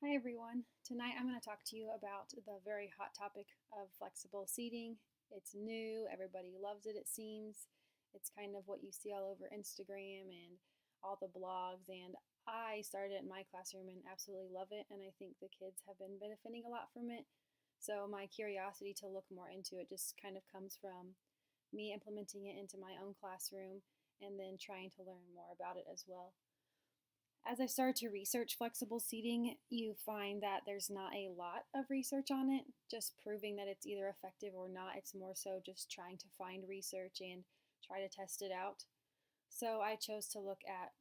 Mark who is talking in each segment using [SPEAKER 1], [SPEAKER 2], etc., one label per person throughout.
[SPEAKER 1] Hi everyone. Tonight I'm going to talk to you about the very hot topic of flexible seating. It's new, everybody loves it, it seems. It's kind of what you see all over Instagram and all the blogs, and I started it in my classroom and absolutely love it, and I think the kids have been benefiting a lot from it. So my curiosity to look more into it just kind of comes from me implementing it into my own classroom and then trying to learn more about it as well. As I started to research flexible seating, you find that there's not a lot of research on it, just proving that it's either effective or not. It's more so just trying to find research and try to test it out. So I chose to look at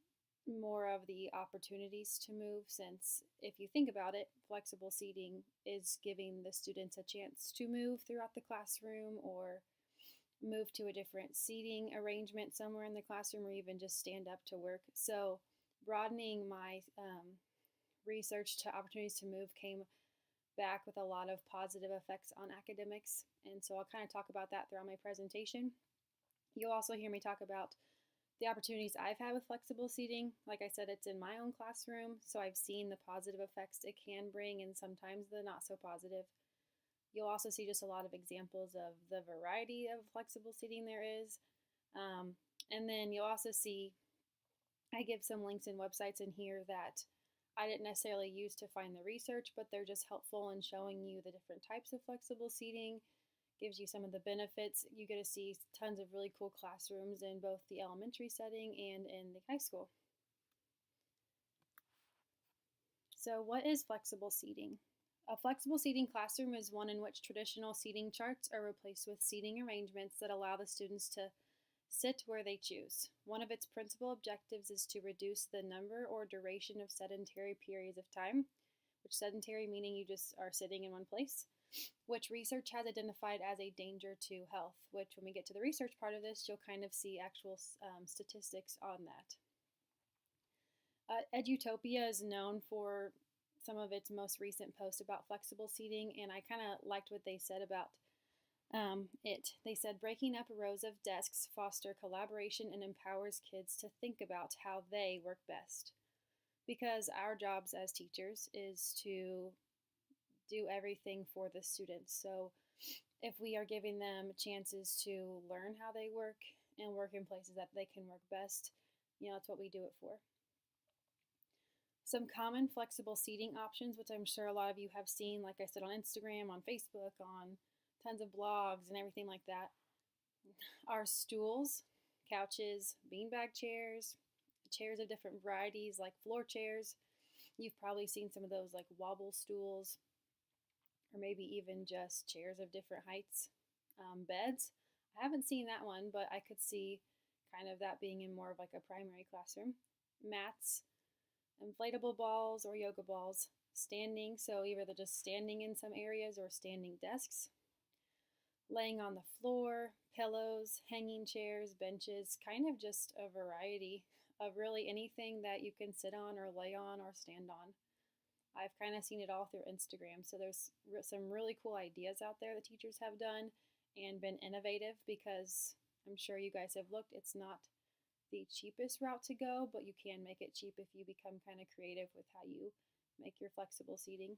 [SPEAKER 1] more of the opportunities to move, since if you think about it, flexible seating is giving the students a chance to move throughout the classroom or move to a different seating arrangement somewhere in the classroom or even just stand up to work. So broadening my research to opportunities to move came back with a lot of positive effects on academics. And so I'll kind of talk about that throughout my presentation. You'll also hear me talk about the opportunities I've had with flexible seating. Like I said, it's in my own classroom, so I've seen the positive effects it can bring and sometimes the not so positive. You'll also see just a lot of examples of the variety of flexible seating there is. And then you'll also see I give some links and websites in here that I didn't necessarily use to find the research, but they're just helpful in showing you the different types of flexible seating, gives you some of the benefits. You get to see tons of really cool classrooms in both the elementary setting and in the high school. So what is flexible seating? A flexible seating classroom is one in which traditional seating charts are replaced with seating arrangements that allow the students to sit where they choose. One of its principal objectives is to reduce the number or duration of sedentary periods of time, which sedentary meaning you just are sitting in one place, which research has identified as a danger to health, which when we get to the research part of this, you'll kind of see actual statistics on that. Edutopia is known for some of its most recent posts about flexible seating, and I kind of liked what they said about it. They said breaking up rows of desks foster collaboration and empowers kids to think about how they work best. Because our jobs as teachers is to do everything for the students. So if we are giving them chances to learn how they work and work in places that they can work best, that's what we do it for. Some common flexible seating options, which I'm sure a lot of you have seen, like I said, on Instagram, on Facebook, on tons of blogs and everything like that, are stools, couches, beanbag chairs, chairs of different varieties like floor chairs. You've probably seen some of those like wobble stools, or maybe even just chairs of different heights. Beds, I haven't seen that one, but I could see kind of that being in more of like a primary classroom. Mats, inflatable balls or yoga balls, standing, so either they're just standing in some areas or standing desks, laying on the floor, pillows, hanging chairs, benches, kind of just a variety of really anything that you can sit on or lay on or stand on. I've kind of seen it all through Instagram, so there's some really cool ideas out there that teachers have done and been innovative, because I'm sure you guys have looked. It's not the cheapest route to go, but you can make it cheap if you become kind of creative with how you make your flexible seating.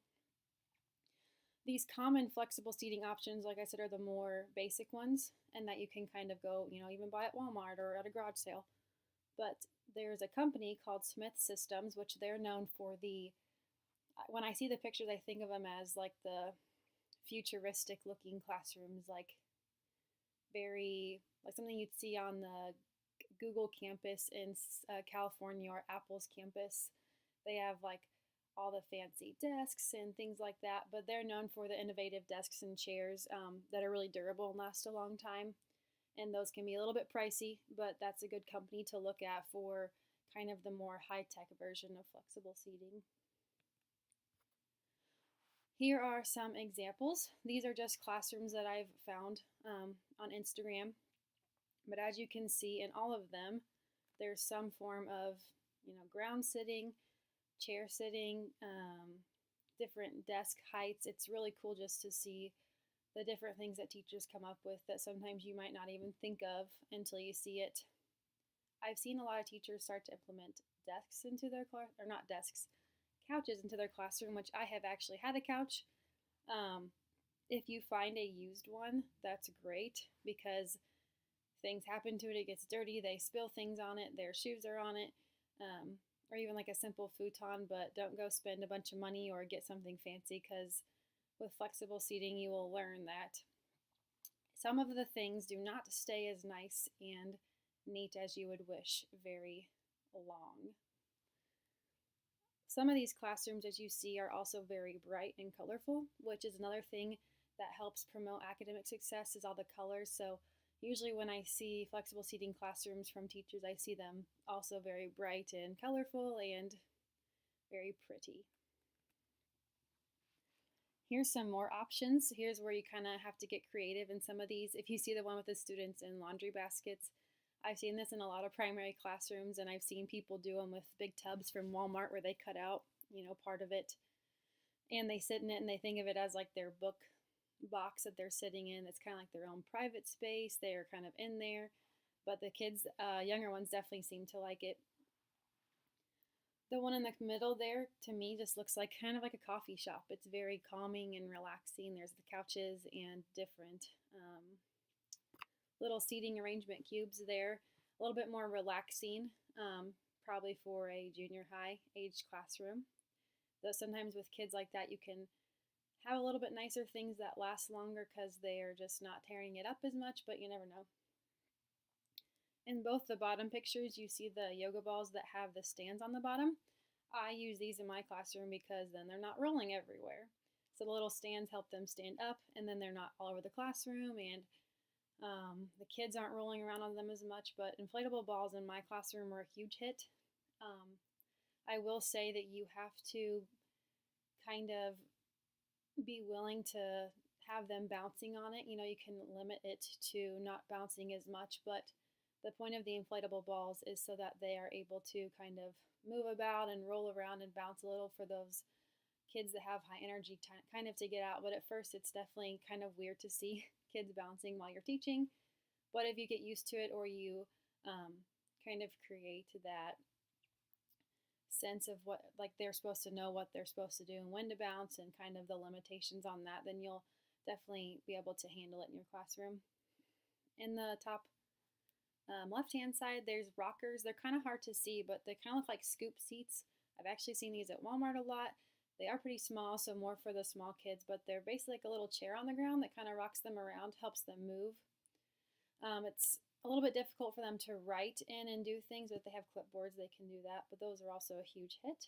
[SPEAKER 1] These common flexible seating options, like I said, are the more basic ones, and that you can kind of go, even buy at Walmart or at a garage sale. But there's a company called Smith Systems, which they're known for when I see the pictures, I think of them as like the futuristic looking classrooms, like very, like something you'd see on the Google campus in California or Apple's campus. They have like all the fancy desks and things like that, but they're known for the innovative desks and chairs that are really durable and last a long time. And those can be a little bit pricey, but that's a good company to look at for kind of the more high-tech version of flexible seating. Here are some examples. These are just classrooms that I've found on Instagram. But as you can see in all of them, there's some form of, ground sitting, chair sitting, different desk heights. It's really cool just to see the different things that teachers come up with that sometimes you might not even think of until you see it. I've seen a lot of teachers start to implement desks into their class, or not desks, couches into their classroom, which I have actually had a couch. Um, if you find a used one, that's great because things happen to it. It gets dirty, they spill things on it, their shoes are on it, or even like a simple futon. But don't go spend a bunch of money or get something fancy, because with flexible seating, you will learn that some of the things do not stay as nice and neat as you would wish very long. Some of these classrooms, as you see, are also very bright and colorful, which is another thing that helps promote academic success, is all the colors. So usually when I see flexible seating classrooms from teachers, I see them also very bright and colorful and very pretty. Here's some more options. Here's where you kind of have to get creative in some of these. If you see the one with the students in laundry baskets, I've seen this in a lot of primary classrooms, and I've seen people do them with big tubs from Walmart where they cut out, part of it, and they sit in it and they think of it as like their book box that they're sitting in. It's kind of like their own private space. They are kind of in there, but the kids, younger ones, definitely seem to like it. The one in the middle there, to me, just looks like kind of like a coffee shop. It's very calming and relaxing. There's the couches and different little seating arrangement cubes there. A little bit more relaxing, probably for a junior high age classroom. Though sometimes with kids like that, you can have a little bit nicer things that last longer because they are just not tearing it up as much, but you never know. In both the bottom pictures, you see the yoga balls that have the stands on the bottom. I use these in my classroom because then they're not rolling everywhere. So the little stands help them stand up, and then they're not all over the classroom, and the kids aren't rolling around on them as much. But inflatable balls in my classroom were a huge hit. I will say that you have to kind of be willing to have them bouncing on it. You can limit it to not bouncing as much, but the point of the inflatable balls is so that they are able to kind of move about and roll around and bounce a little for those kids that have high energy, kind of to get out. But at first, it's definitely kind of weird to see kids bouncing while you're teaching. But if you get used to it, or you kind of create that sense of what, like, they're supposed to know what they're supposed to do and when to bounce and kind of the limitations on that, then you'll definitely be able to handle it in your classroom. In the top left-hand side, there's rockers. They're kind of hard to see, but they kind of look like scoop seats. I've actually seen these at Walmart a lot. They are pretty small, so more for the small kids, but they're basically like a little chair on the ground that kind of rocks them around, helps them move. It's a little bit difficult for them to write in and do things, but if they have clipboards, they can do that. But those are also a huge hit.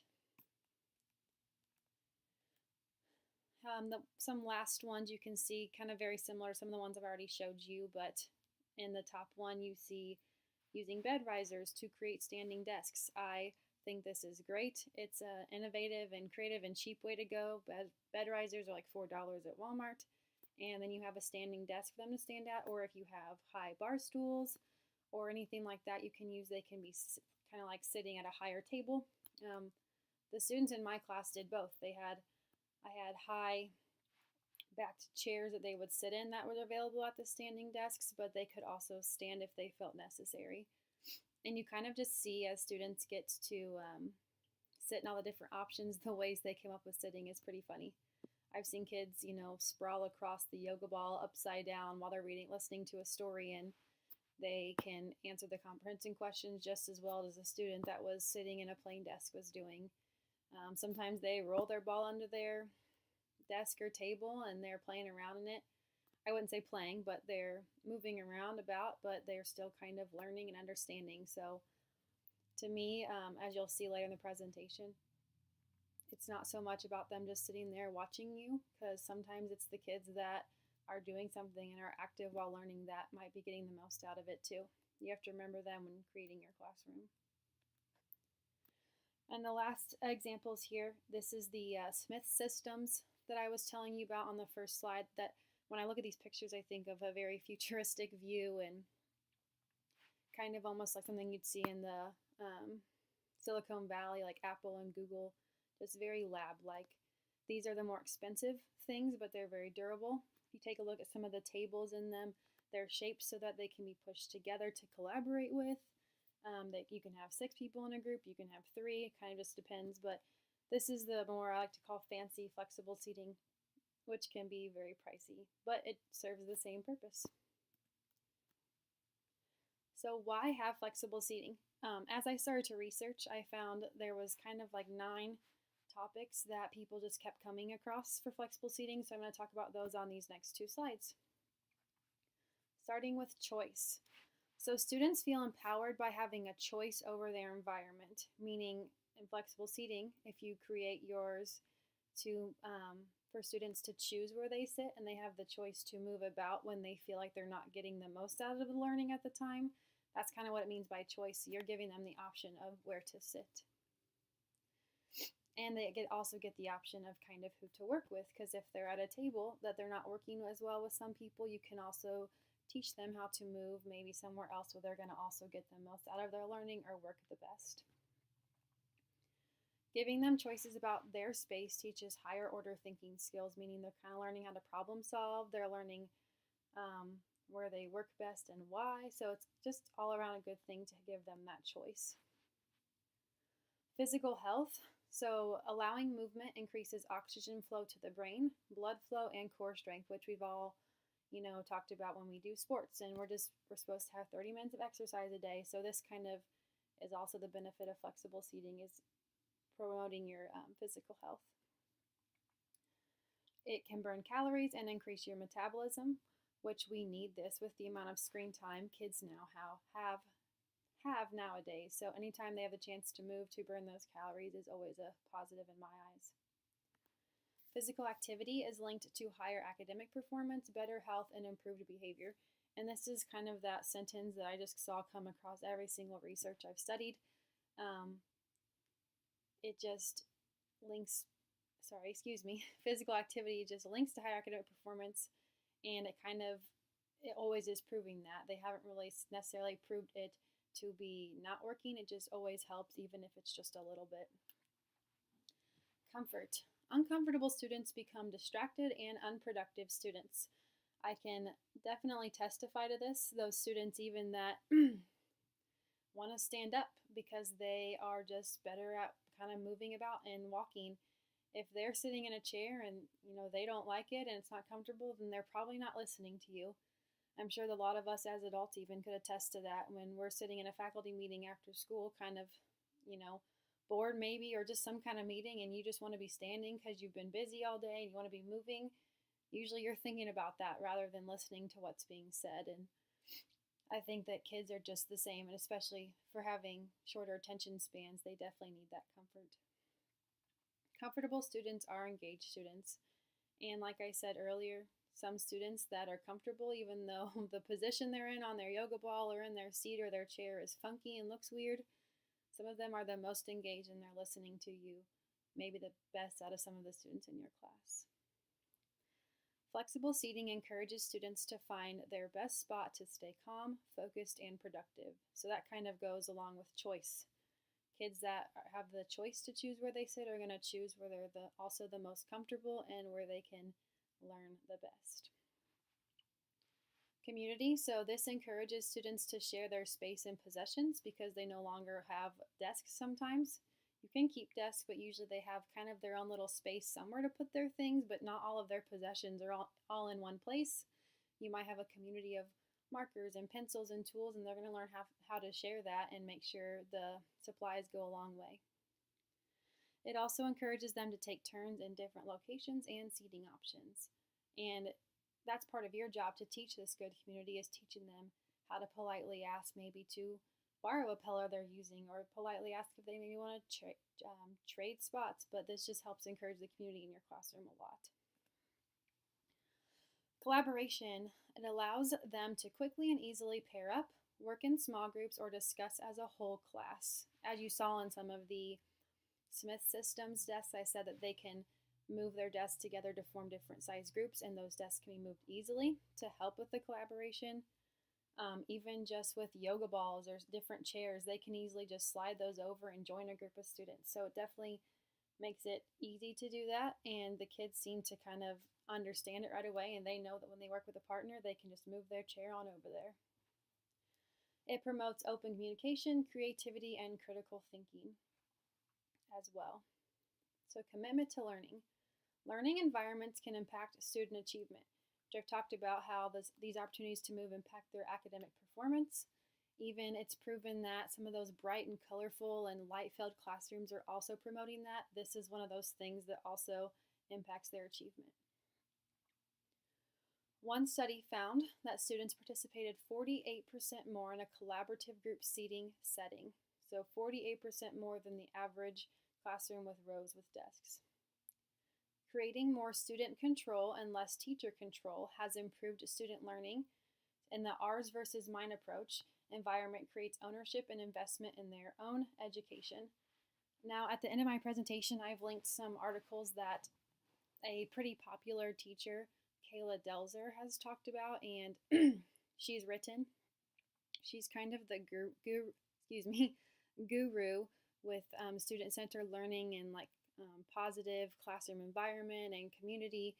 [SPEAKER 1] Some last ones you can see kind of very similar to some of the ones I've already showed you, but in the top one you see using bed risers to create standing desks. I think this is great. It's an innovative and creative and cheap way to go. Bed risers are like $4 at Walmart, and then you have a standing desk for them to stand at, or if you have high bar stools or anything like that, you can use, they can be kind of like sitting at a higher table. The students in my class did both. I had high backed chairs that they would sit in that were available at the standing desks, but they could also stand if they felt necessary. And you kind of just see, as students get to sit in all the different options, the ways they came up with sitting is pretty funny. I've seen kids, sprawl across the yoga ball upside down while they're listening to a story, and they can answer the comprehension questions just as well as a student that was sitting in a plain desk was doing. Sometimes they roll their ball under their desk or table and they're playing around in it. I wouldn't say playing, but they're moving around about, but they're still kind of learning and understanding. So to me, as you'll see later in the presentation, it's not so much about them just sitting there watching you, because sometimes it's the kids that are doing something and are active while learning that might be getting the most out of it too. You have to remember them when creating your classroom. And the last examples here, this is the Smith systems that I was telling you about on the first slide, that when I look at these pictures, I think of a very futuristic view and kind of almost like something you'd see in the Silicon Valley, like Apple and Google, just very lab-like. These are the more expensive things, but they're very durable. If you take a look at some of the tables in them, they're shaped so that they can be pushed together to collaborate with. That you can have 6 people in a group, you can have 3, it kind of just depends, but This is the more I like to call fancy flexible seating, which can be very pricey, but it serves the same purpose. So why have flexible seating? As I started to research, I found there was kind of like 9 topics that people just kept coming across for flexible seating, so I'm going to talk about those on these next 2 slides. Starting with choice. So students feel empowered by having a choice over their environment, meaning in flexible seating, if you create yours to for students to choose where they sit and they have the choice to move about when they feel like they're not getting the most out of the learning at the time, that's kind of what it means by choice. You're giving them the option of where to sit. And they also get the option of kind of who to work with, because if they're at a table that they're not working as well with some people, you can also teach them how to move maybe somewhere else where they're going to also get the most out of their learning or work the best. Giving them choices about their space teaches higher order thinking skills, meaning they're kind of learning how to problem solve. They're learning where they work best and why. So it's just all around a good thing to give them that choice. Physical health. So allowing movement increases oxygen flow to the brain, blood flow, and core strength, which we've all, talked about when we do sports. And we're supposed to have 30 minutes of exercise a day. So this kind of is also the benefit of flexible seating, is promoting your physical health. It can burn calories and increase your metabolism, which we need this with the amount of screen time kids now have nowadays. So anytime they have a chance to move to burn those calories is always a positive in my eyes. Physical activity is linked to higher academic performance, better health, and improved behavior. And this is kind of that sentence that I just saw come across every single research I've studied. Physical activity just links to higher academic performance, and it always is proving that. They haven't really necessarily proved it to be not working. It just always helps, even if it's just a little bit. Comfort. Uncomfortable students become distracted and unproductive students. I can definitely testify to this. Those students even that want to stand up because they are just better at kind of moving about and walking. If they're sitting in a chair and they don't like it and it's not comfortable, then they're probably not listening to you. I'm sure a lot of us as adults even could attest to that when we're sitting in a faculty meeting after school, kind of, bored maybe, or just some kind of meeting, and you just want to be standing because you've been busy all day and you want to be moving. Usually you're thinking about that rather than listening to what's being said. And I think that kids are just the same, and especially for having shorter attention spans, they definitely need that comfort. Comfortable students are engaged students. And like I said earlier, some students that are comfortable, even though the position they're in on their yoga ball or in their seat or their chair is funky and looks weird, some of them are the most engaged and they're listening to you, maybe the best out of some of the students in your class. Flexible seating encourages students to find their best spot to stay calm, focused, and productive. So that kind of goes along with choice. Kids that have the choice to choose where they sit are going to choose where they're also the most comfortable and where they can learn the best. Community. So this encourages students to share their space and possessions because they no longer have desks sometimes. You can keep desks, but usually they have kind of their own little space somewhere to put their things, but not all of their possessions are all in one place. You might have a community of markers and pencils and tools, and they're going to learn how to share that and make sure the supplies go a long way. It also encourages them to take turns in different locations and seating options. And that's part of your job to teach this good community, is teaching them how to politely ask maybe to borrow a pillow they're using, or politely ask if they maybe want to trade spots. But this just helps encourage the community in your classroom a lot. Collaboration. It allows them to quickly and easily pair up, work in small groups, or discuss as a whole class. As you saw in some of the Smith Systems desks, I said that they can move their desks together to form different size groups, and those desks can be moved easily to help with the collaboration. Even just with yoga balls or different chairs, they can easily just slide those over and join a group of students. So it definitely makes it easy to do that, and the kids seem to kind of understand it right away, and they know that when they work with a partner, they can just move their chair on over there. It promotes open communication, creativity, and critical thinking as well. So commitment to learning. Learning environments can impact student achievement. I've talked about how these opportunities to move impact their academic performance. Even it's proven that some of those bright and colorful and light-filled classrooms are also promoting that. This is one of those things that also impacts their achievement. One study found that students participated 48% more in a collaborative group seating setting. So 48% more than the average classroom with rows with desks. Creating more student control and less teacher control has improved student learning. In the ours versus mine approach, environment creates ownership and investment in their own education. Now, at the end of my presentation, I've linked some articles that a pretty popular teacher, Kayla Delzer, has talked about, and she's written. She's kind of the guru with student-centered learning and positive classroom environment and community,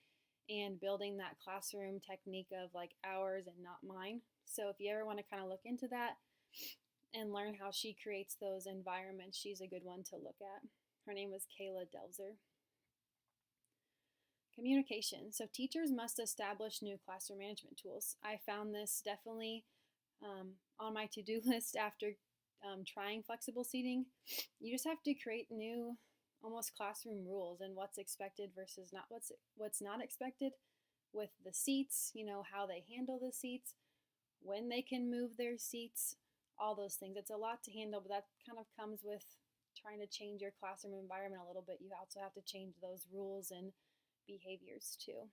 [SPEAKER 1] and building that classroom technique of like ours and not mine. So if you ever want to kind of look into that and learn how she creates those environments, she's a good one to look at. Her name was Kayla Delzer. Communication. So teachers must establish new classroom management tools. I found this definitely on my to-do list after trying flexible seating. You just have to create new almost classroom rules and what's expected versus not what's not expected with the seats, you know, how they handle the seats, when they can move their seats, all those things. It's a lot to handle, but that kind of comes with trying to change your classroom environment a little bit. You also have to change those rules and behaviors too.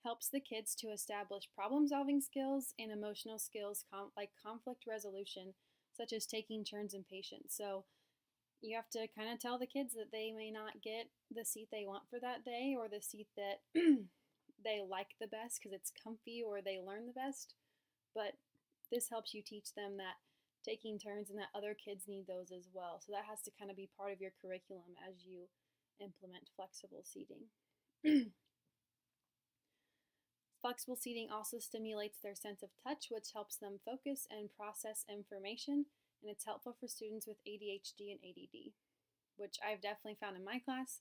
[SPEAKER 1] Helps the kids to establish problem-solving skills and emotional skills like conflict resolution, such as taking turns and patience. So you have to kind of tell the kids that they may not get the seat they want for that day or the seat that they like the best because it's comfy or they learn the best. But this helps you teach them that taking turns and that other kids need those as well. So that has to kind of be part of your curriculum as you implement flexible seating. Flexible seating also stimulates their sense of touch, which helps them focus and process information, and it's helpful for students with ADHD and ADD, which I've definitely found in my class.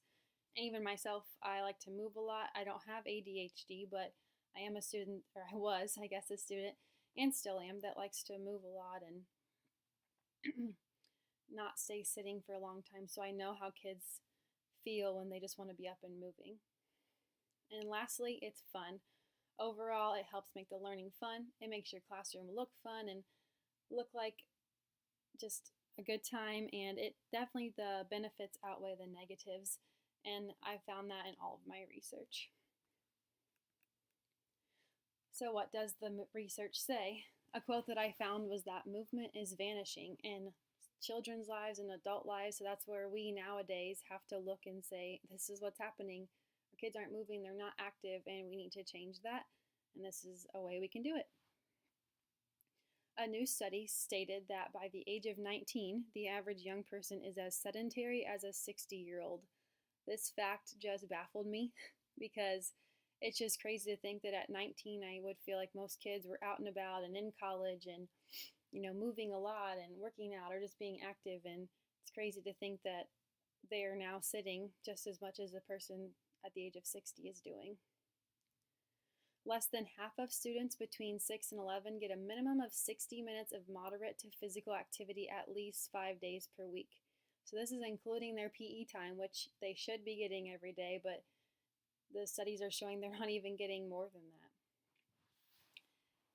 [SPEAKER 1] And even myself, I like to move a lot. I don't have ADHD, but I am a student, or I was, I guess, a student, and still am, that likes to move a lot and not stay sitting for a long time. So I know how kids feel when they just want to be up and moving. And lastly, it's fun. Overall, it helps make the learning fun. It makes your classroom look fun and look like just a good time, and it definitely, the benefits outweigh the negatives, and I found that in all of my research. So what does the research say? A quote that I found was that movement is vanishing in children's lives and adult lives, so that's where we nowadays have to look and say, this is what's happening. Our kids aren't moving, they're not active, and we need to change that, and this is a way we can do it. A new study stated that by the age of 19, the average young person is as sedentary as a 60-year-old. This fact just baffled me because it's just crazy to think that at 19 I would feel like most kids were out and about and in college and, you know, moving a lot and working out or just being active, and it's crazy to think that they are now sitting just as much as the person at the age of 60 is doing. Less than half of students between 6 and 11 get a minimum of 60 minutes of moderate to physical activity at least 5 days per week. So this is including their PE time, which they should be getting every day, but the studies are showing they're not even getting more than that.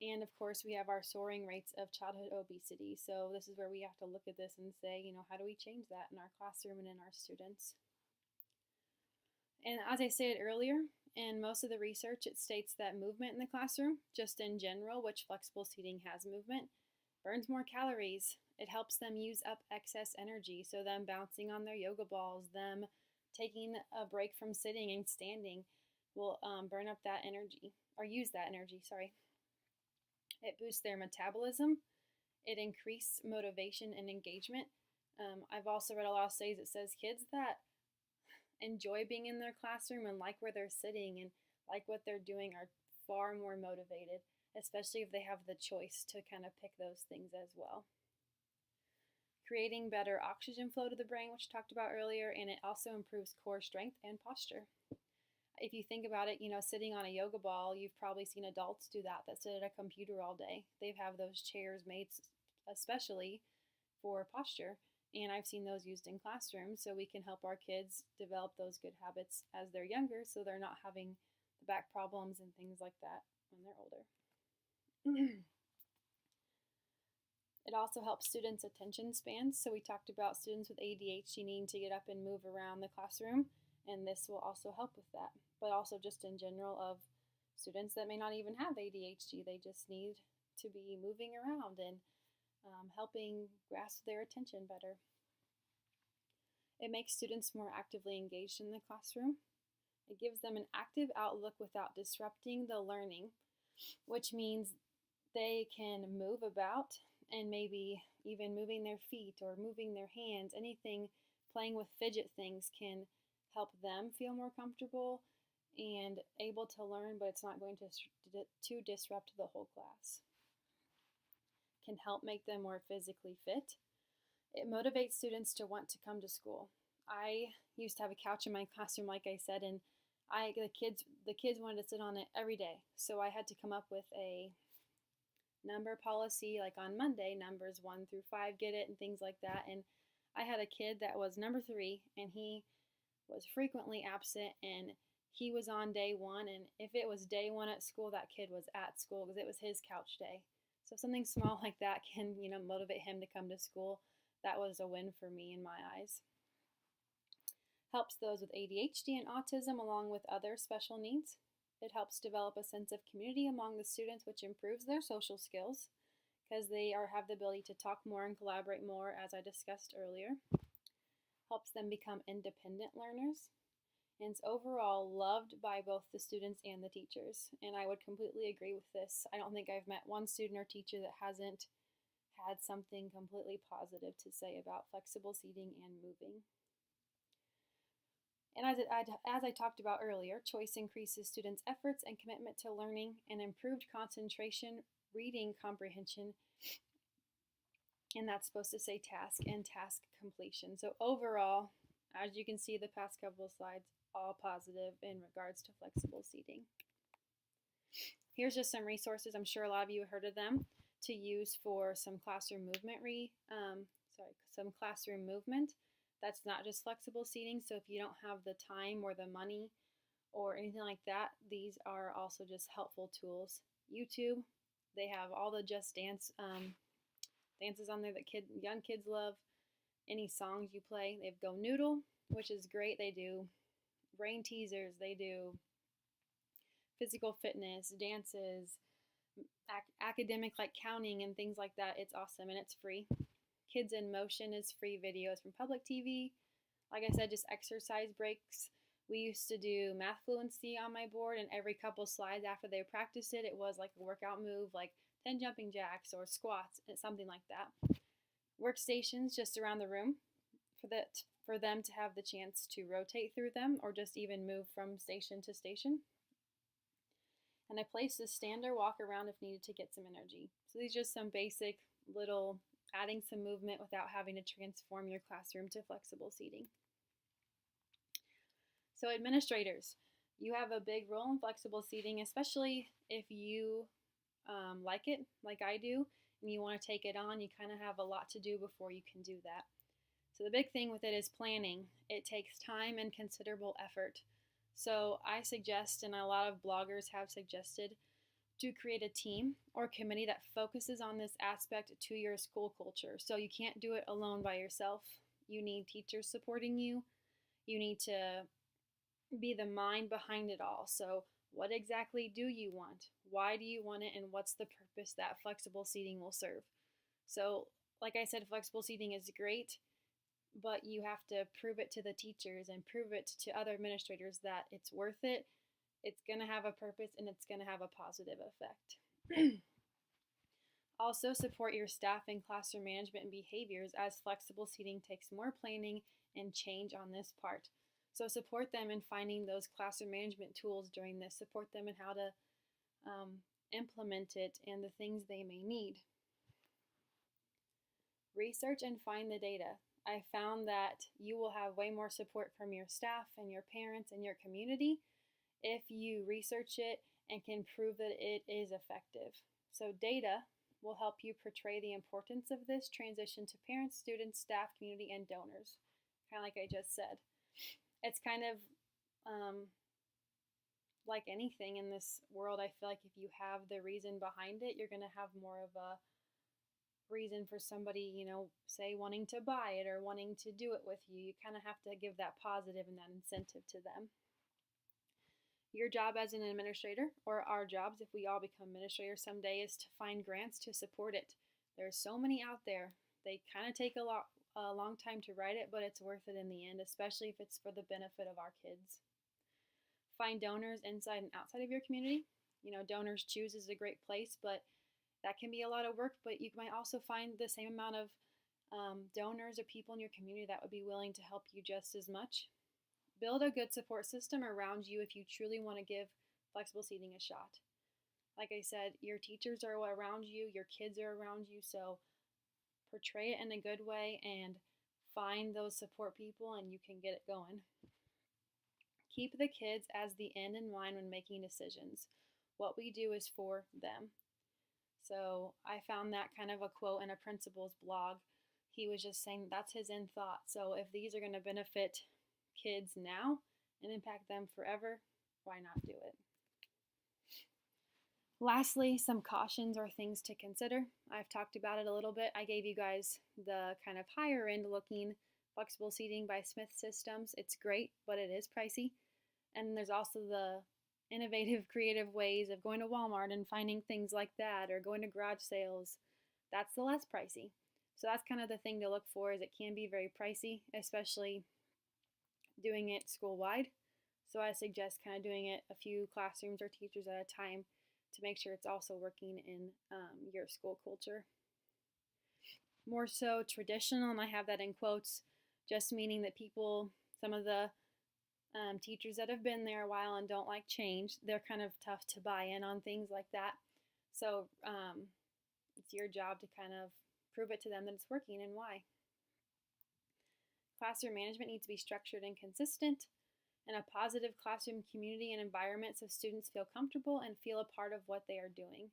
[SPEAKER 1] And of course, we have our soaring rates of childhood obesity. So this is where we have to look at this and say, you know, how do we change that in our classroom and in our students? And as I said earlier, in most of the research, it states that movement in the classroom, just in general, which flexible seating has movement, burns more calories. It helps them use up excess energy. So them bouncing on their yoga balls, them taking a break from sitting and standing will burn up that energy, or use that energy, sorry. It boosts their metabolism. It increases motivation and engagement. I've also read a lot of studies that says kids that enjoy being in their classroom and like where they're sitting and like what they're doing are far more motivated, especially if they have the choice to kind of pick those things as well. creating better oxygen flow to the brain, which I talked about earlier, and it also improves core strength and posture. If you think about it, sitting on a yoga ball, you've probably seen adults do that sit at a computer all day. They have those chairs made especially for posture, and I've seen those used in classrooms, so we can help our kids develop those good habits as they're younger so they're not having the back problems and things like that when they're older. It also helps students' attention spans. So we talked about students with ADHD needing to get up and move around the classroom, and this will also help with that. But also just in general of students that may not even have ADHD, they just need to be moving around and helping grasp their attention better. It makes students more actively engaged in the classroom. It gives them an active outlook without disrupting the learning, which means they can move about and maybe even moving their feet or moving their hands, anything, playing with fidget things can help them feel more comfortable and able to learn, but it's not going to disrupt the whole class. Can help make them more physically fit. It motivates students to want to come to school. I used to have a couch in my classroom, like I said, and the kids wanted to sit on it every day. So I had to come up with a number policy, like on Monday, numbers 1 through 5 get it and things like that. And I had a kid that was number 3, and he was frequently absent, and he was on day 1, and if it was day 1 at school, that kid was at school because it was his couch day. So if something small like that can, motivate him to come to school, that was a win for me in my eyes. Helps those with ADHD and autism along with other special needs. It helps develop a sense of community among the students, which improves their social skills because they have the ability to talk more and collaborate more, as I discussed earlier. Helps them become independent learners, and it's overall loved by both the students and the teachers. And I would completely agree with this. I don't think I've met one student or teacher that hasn't had something completely positive to say about flexible seating and moving. And as I talked about earlier, choice increases students' efforts and commitment to learning, and improved concentration, reading comprehension, and that's supposed to say task and task completion. So overall, as you can see the past couple of slides, all positive in regards to flexible seating. Here's just some resources. I'm sure a lot of you have heard of them to use for some classroom movement classroom movement. That's not just flexible seating, so if you don't have the time or the money or anything like that, these are also just helpful tools. YouTube, they have all the Just Dance dances on there that young kids love. Any songs you play, they have Go Noodle, which is great. They do brain teasers, they do physical fitness, dances, academic like counting and things like that. It's awesome and it's free. Kids in Motion is free videos from public TV. Like I said, just exercise breaks. We used to do math fluency on my board, and every couple slides after they practiced it, it was like a workout move, like 10 jumping jacks or squats, something like that. Workstations just around the room for them to have the chance to rotate through them or just even move from station to station. And a place to stand or walk around if needed to get some energy. So these are just some basic little adding some movement without having to transform your classroom to flexible seating. So administrators, you have a big role in flexible seating, especially if you like it, like I do, and you want to take it on. You kind of have a lot to do before you can do that. So the big thing with it is planning. It takes time and considerable effort. So I suggest, and a lot of bloggers have suggested, to create a team or committee that focuses on this aspect to your school culture. So you can't do it alone by yourself. You need teachers supporting you. You need to be the mind behind it all. So what exactly do you want? Why do you want it? And what's the purpose that flexible seating will serve? So like I said, flexible seating is great, but you have to prove it to the teachers and prove it to other administrators that it's worth it. It's going to have a purpose and it's going to have a positive effect. Also, support your staff in classroom management and behaviors, as flexible seating takes more planning and change on this part. So support them in finding those classroom management tools during this. Support them in how to implement it and the things they may need. Research and find the data. I found that you will have way more support from your staff and your parents and your community if you research it and can prove that it is effective. So data will help you portray the importance of this transition to parents, students, staff, community, and donors. Kind of like I just said. It's kind of like anything in this world. I feel like if you have the reason behind it, you're going to have more of a reason for somebody, say wanting to buy it or wanting to do it with you. You kind of have to give that positive and that incentive to them. Your job as an administrator, or our jobs if we all become administrators someday, is to find grants to support it. There's so many out there. They kind of take a long time to write it, but it's worth it in the end, especially if it's for the benefit of our kids. Find donors inside and outside of your community. Donors Choose is a great place, but that can be a lot of work, but you might also find the same amount of donors or people in your community that would be willing to help you just as much. Build a good support system around you if you truly want to give flexible seating a shot. Like I said, your teachers are around you, your kids are around you, so portray it in a good way and find those support people and you can get it going. Keep the kids as the end in mind when making decisions. What we do is for them. So I found that kind of a quote in a principal's blog. He was just saying that's his end thought. So if these are going to benefit kids now and impact them forever, why not do it? Lastly, some cautions or things to consider. I've talked about it a little bit. I gave you guys the kind of higher end looking flexible seating by Smith Systems. It's great, but it is pricey. And there's also the innovative, creative ways of going to Walmart and finding things like that, or going to garage sales. That's the less pricey. So that's kind of the thing to look for, is it can be very pricey, especially doing it school-wide. So I suggest kind of doing it a few classrooms or teachers at a time to make sure it's also working in your school culture. More so traditional, and I have that in quotes, just meaning that people, some of the teachers that have been there a while and don't like change, they're kind of tough to buy in on things like that. So it's your job to kind of prove it to them that it's working and why. Classroom management needs to be structured and consistent, and a positive classroom community and environment so students feel comfortable and feel a part of what they are doing.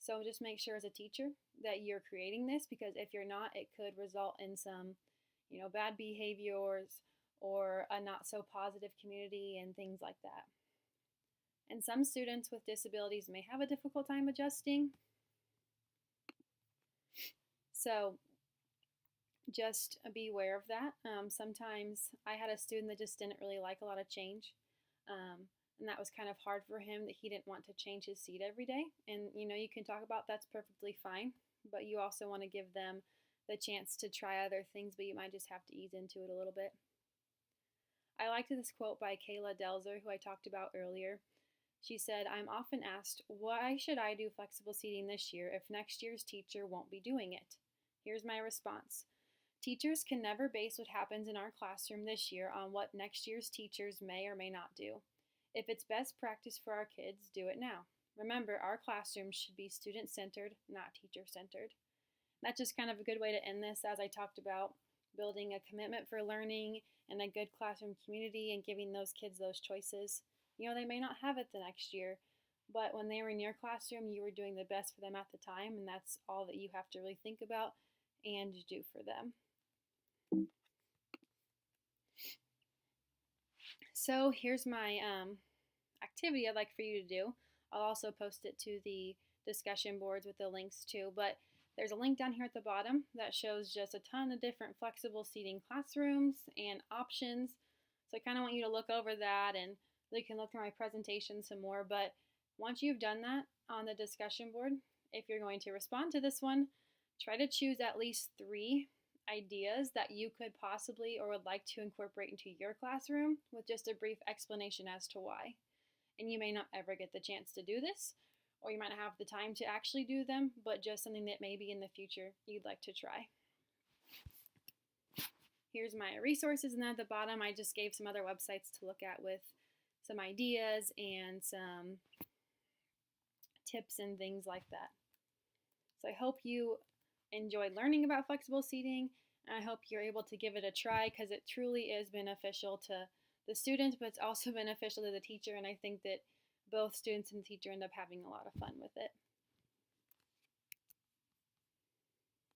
[SPEAKER 1] So just make sure as a teacher that you're creating this, because if you're not, it could result in some, bad behaviors or a not so positive community and things like that. And some students with disabilities may have a difficult time adjusting. So just be aware of that. Sometimes I had a student that just didn't really like a lot of change. And that was kind of hard for him, that he didn't want to change his seat every day. And, you can talk about that's perfectly fine, but you also want to give them the chance to try other things, but you might just have to ease into it a little bit. I liked this quote by Kayla Delzer, who I talked about earlier. She said, "I'm often asked, why should I do flexible seating this year if next year's teacher won't be doing it? Here's my response. Teachers can never base what happens in our classroom this year on what next year's teachers may or may not do. If it's best practice for our kids, do it now. Remember, our classrooms should be student-centered, not teacher-centered." That's just kind of a good way to end this, as I talked about building a commitment for learning and a good classroom community and giving those kids those choices. They may not have it the next year, but when they were in your classroom, you were doing the best for them at the time, and that's all that you have to really think about and do for them. So here's my activity I'd like for you to do. I'll also post it to the discussion boards with the links too, but there's a link down here at the bottom that shows just a ton of different flexible seating classrooms and options. So I kind of want you to look over that, and you can look through my presentation some more. But once you've done that on the discussion board, if you're going to respond to this one, try to choose at least 3 ideas that you could possibly or would like to incorporate into your classroom with just a brief explanation as to why. And you may not ever get the chance to do this, or you might not have the time to actually do them, but just something that maybe in the future you'd like to try. Here's my resources, and then at the bottom I just gave some other websites to look at with some ideas and some tips and things like that. So I hope you enjoyed learning about flexible seating. And I hope you're able to give it a try because it truly is beneficial to the students, but it's also beneficial to the teacher. And I think that both students and the teacher end up having a lot of fun with it.